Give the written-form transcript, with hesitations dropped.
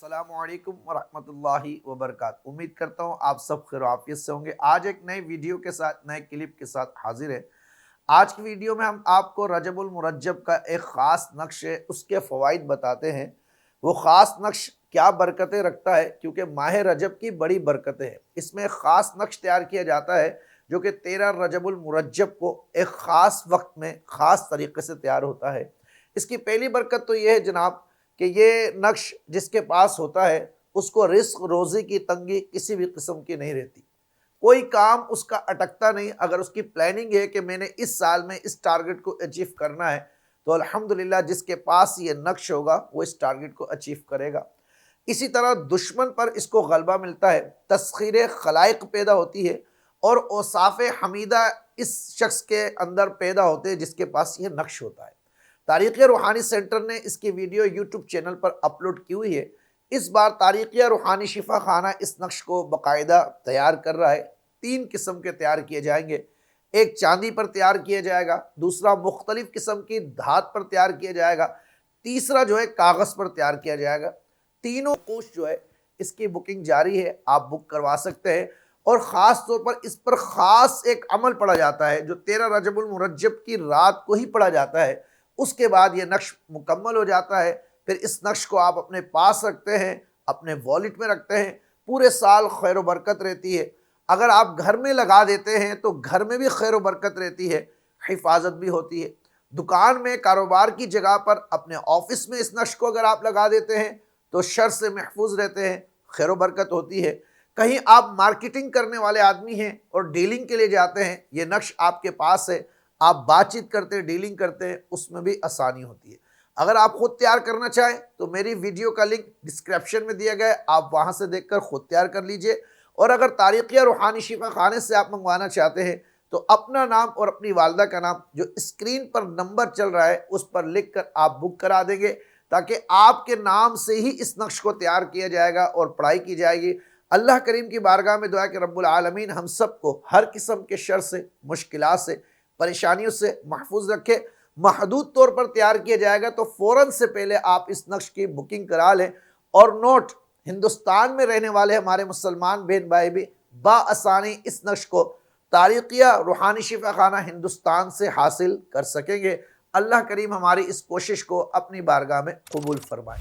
अस्सलामु अलैकुम वरहमतुल्लाहि वबरकातुहू। उम्मीद करता हूँ आप सब खैर आफियत से होंगे। आज एक नए वीडियो के साथ, नए क्लिप के साथ हाजिर है। आज की वीडियो में हम आपको रजबुल मुरज्जब का एक ख़ास नक्श है, उसके फ़वाइद बताते हैं। वो ख़ास नक्श क्या बरकतें रखता है, क्योंकि माह रजब की बड़ी बरकतें हैं। इसमें एक ख़ास नक्श तैयार किया जाता है जो कि 13 रजबुल मुरज्जब को एक ख़ास वक्त में ख़ास तरीके से तैयार होता है। इसकी पहली बरकत तो ये है जनाब कि ये नक्श जिसके पास होता है उसको रिस्क रोज़ी की तंगी किसी भी किस्म की नहीं रहती। कोई काम उसका अटकता नहीं। अगर उसकी प्लानिंग है कि मैंने इस साल में इस टारगेट को अचीव करना है, तो अल्हम्दुलिल्लाह जिसके पास ये नक्श होगा वो इस टारगेट को अचीव करेगा। इसी तरह दुश्मन पर इसको गलबा मिलता है, तस्खीर खलाइक पैदा होती है और औसाफ हमीदा इस शख्स के अंदर पैदा होते हैं जिसके पास ये नक्श होता है। तारीख़ रूहानी सेंटर ने इसकी वीडियो यूट्यूब चैनल पर अपलोड की हुई है। इस बार तारीख़ रूहानी शिफा खाना इस नक्श को बाकायदा तैयार कर रहा है। 3 किस्म के तैयार किए जाएंगे। एक चांदी पर तैयार किया जाएगा, दूसरा मुख्तलिफ किस्म की धात पर तैयार किया जाएगा, तीसरा जो है कागज़ पर तैयार किया जाएगा। तीनों कोश जो है इसकी बुकिंग जारी है, आप बुक करवा सकते हैं। और ख़ास तौर पर इस पर ख़ास एक अमल पढ़ा जाता है जो 13 रजबुल मुरज्जब की रात को ही पढ़ा जाता है। उसके बाद ये नक्श मुकम्मल हो जाता है। फिर इस नक्श को आप अपने पास रखते हैं, अपने वॉलेट में रखते हैं, पूरे साल खैर बरकत रहती है। अगर आप घर में लगा देते हैं तो घर में भी खैर बरकत रहती है, हिफाजत भी होती है। दुकान में, कारोबार की जगह पर, अपने ऑफिस में इस नक्श को अगर आप लगा देते हैं तो शर से महफूज रहते हैं, खैर बरकत होती है। कहीं आप मार्केटिंग करने वाले आदमी हैं और डीलिंग के लिए जाते हैं, ये नक्श आपके पास है, आप बातचीत करते हैं, डीलिंग करते हैं, उसमें भी आसानी होती है। अगर आप खुद तैयार करना चाहें तो मेरी वीडियो का लिंक डिस्क्रिप्शन में दिया गया है, आप वहां से देखकर खुद तैयार कर लीजिए। और अगर तारीख़ रूहानी शिफा खाने से आप मंगवाना चाहते हैं तो अपना नाम और अपनी वालदा का नाम जो स्क्रीन पर नंबर चल रहा है उस पर लिख कर आप बुक करा देंगे, ताकि आपके नाम से ही इस नक्श को तैयार किया जाएगा और पढ़ाई की जाएगी। अल्लाह करीम की बारगाह में दुआ कि रब्बुल आलमीन हम सबको हर किस्म के शर से, मुश्किलात से, परेशानियों से महफूज रखे। महदूद तौर पर तैयार किया जाएगा, तो फ़ौरन से पहले आप इस नक्श की बुकिंग करा लें। और नोट, हिंदुस्तान में रहने वाले हमारे मुसलमान बहन भाई भी बाआसानी इस नक्श को तारीख़ रूहानी शिफा खाना हिंदुस्तान से हासिल कर सकेंगे। अल्लाह करीम हमारी इस कोशिश को अपनी बारगाह में कबूल फरमाए।